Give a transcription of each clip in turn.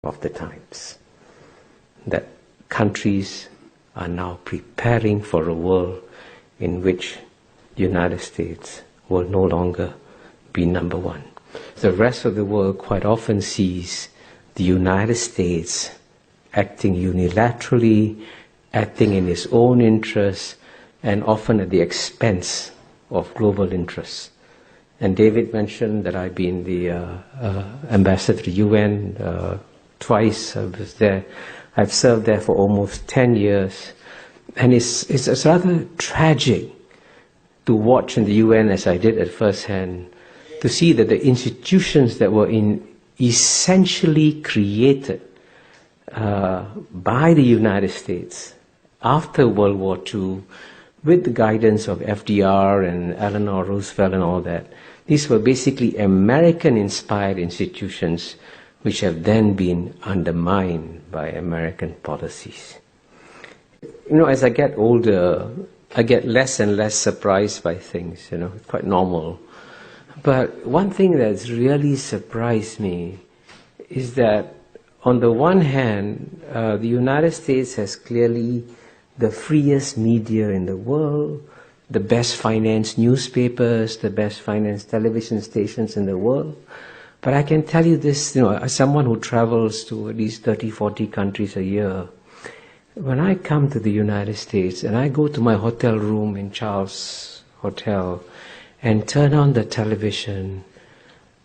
of the times. That countries are now preparing for a world in which the United States will no longer be number one. The rest of the world quite often sees the United States acting unilaterally, acting in its own interests, and often at the expense of global interests. And David mentioned that I've been the ambassador to the UN twice. I was there. I've served there for almost 10 years. And it's rather tragic to watch in the UN, as I did at first hand, to see that the institutions that were essentially created by the United States after World War II, with the guidance of FDR and Eleanor Roosevelt and all that, these were basically American-inspired institutions which have then been undermined by American policies. You know, as I get older, I get less and less surprised by things, you know, quite normal. But one thing that's really surprised me is that on the one hand, the United States has clearly the freest media in the world, the best financed newspapers, the best financed television stations in the world. But I can tell you this, you know, as someone who travels to at least 30, 40 countries a year, when I come to the United States and I go to my hotel room in Charles Hotel and turn on the television,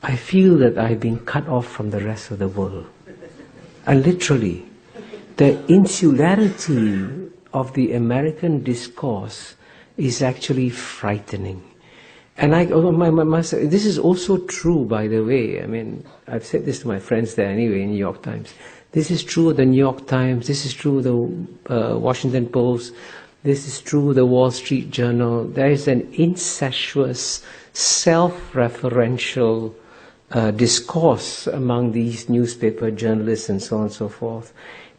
I feel that I've been cut off from the rest of the world. And literally, the insularity of the American discourse is actually frightening. And this is also true, by the way. I mean, I've said this to my friends there anyway in New York Times. This is true of the New York Times. This is true of the Washington Post. This is true of the Wall Street Journal. There is an incestuous, self-referential discourse among these newspaper journalists and so on and so forth.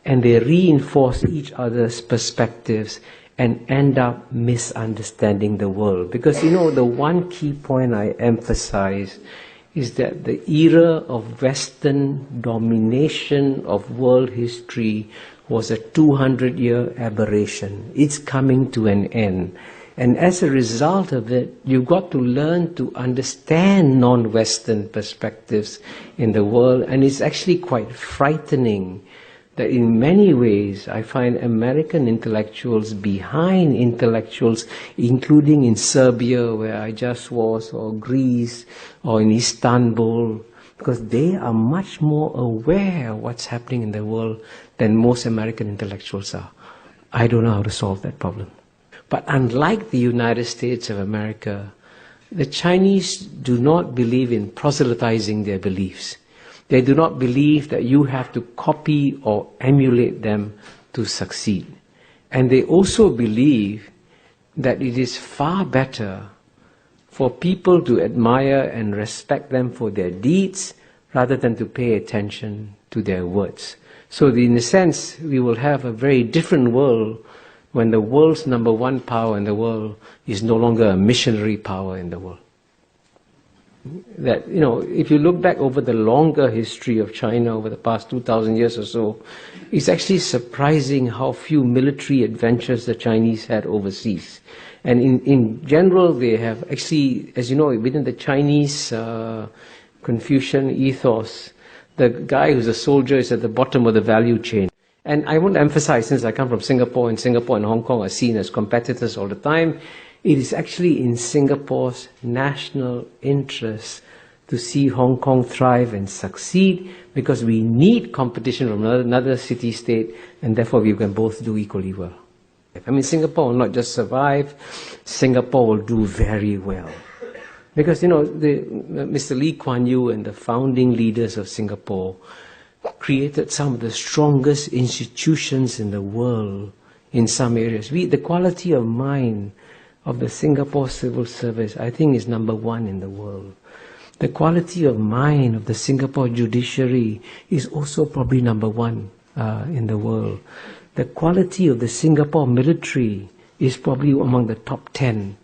And they reinforce each other's perspectives and end up misunderstanding the world. Because, you know, the one key point I emphasize is that the era of Western domination of world history was a 200-year aberration. It's coming to an end. And as a result of it, you've got to learn to understand non-Western perspectives in the world. And it's actually quite frightening that in many ways I find American intellectuals behind intellectuals, including in Serbia, where I just was, or Greece, or in Istanbul, because they are much more aware of what's happening in the world than most American intellectuals are. I don't know how to solve that problem. But unlike the United States of America, the Chinese do not believe in proselytizing their beliefs. They do not believe that you have to copy or emulate them to succeed. And they also believe that it is far better for people to admire and respect them for their deeds rather than to pay attention to their words. So in a sense, we will have a very different world when the world's number one power in the world is no longer a missionary power in the world. That, you know, if you look back over the longer history of China over the past 2,000 years or so, it's actually surprising how few military adventures the Chinese had overseas. And in general, they have actually, as you know, within the Chinese Confucian ethos, the guy who's a soldier is at the bottom of the value chain. And I want to emphasize, since I come from Singapore, and Singapore and Hong Kong are seen as competitors all the time, it is actually in Singapore's national interest to see Hong Kong thrive and succeed, because we need competition from another city-state, and therefore we can both do equally well. I mean, Singapore will not just survive, Singapore will do very well. Because, you know, Mr. Lee Kuan Yew and the founding leaders of Singapore created some of the strongest institutions in the world in some areas. The quality of mind of the Singapore civil service, I think, is number one in the world. The quality of mind of the Singapore judiciary is also probably number one in the world. The quality of the Singapore military is probably among the top 10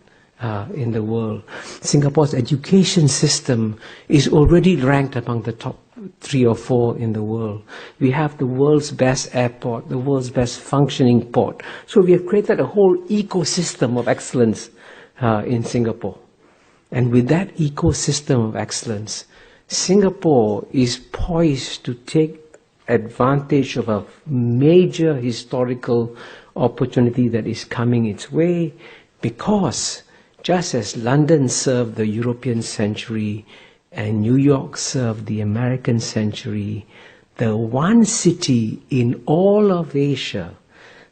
in the world. Singapore's education system is already ranked among the top 3 or 4 in the world. We have the world's best airport, the world's best functioning port. So we have created a whole ecosystem of excellence in Singapore. And with that ecosystem of excellence, Singapore is poised to take advantage of a major historical opportunity that is coming its way, because just as London served the European century and New York served the American century, the one city in all of Asia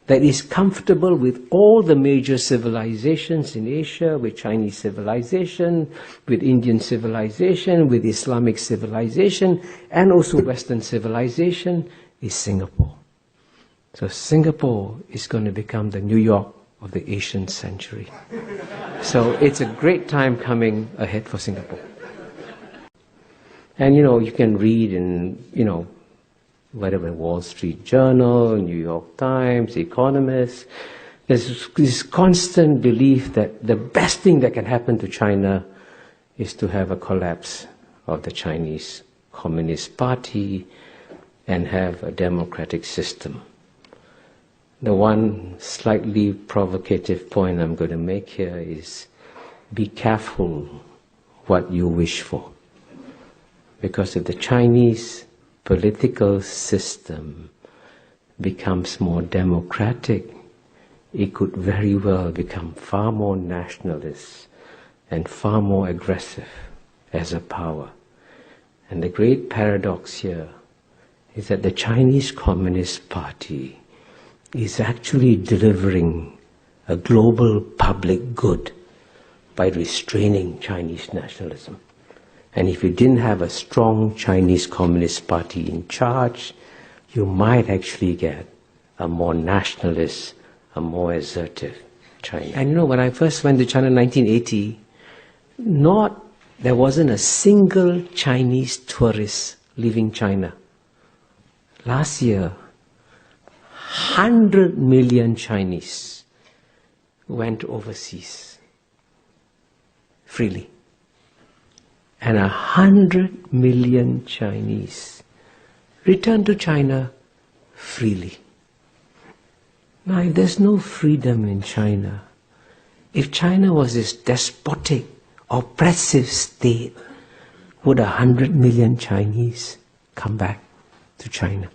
that is comfortable with all the major civilizations in Asia, with Chinese civilization, with Indian civilization, with Islamic civilization, and also Western civilization, is Singapore. So Singapore is going to become the New York of the Asian century. So it's a great time coming ahead for Singapore. And you can read in, whatever, Wall Street Journal, New York Times, Economist, there's this constant belief that the best thing that can happen to China is to have a collapse of the Chinese Communist Party and have a democratic system. The one slightly provocative point I'm going to make here is, be careful what you wish for. Because if the Chinese political system becomes more democratic, it could very well become far more nationalist and far more aggressive as a power. And the great paradox here is that the Chinese Communist Party is actually delivering a global public good by restraining Chinese nationalism. And if you didn't have a strong Chinese Communist Party in charge, you might actually get a more nationalist, a more assertive China. And when I first went to China in 1980, there wasn't a single Chinese tourist leaving China. Last year, 100 million Chinese went overseas freely. And 100 million Chinese returned to China freely. Now, if there's no freedom in China, if China was this despotic, oppressive state, would 100 million Chinese come back to China?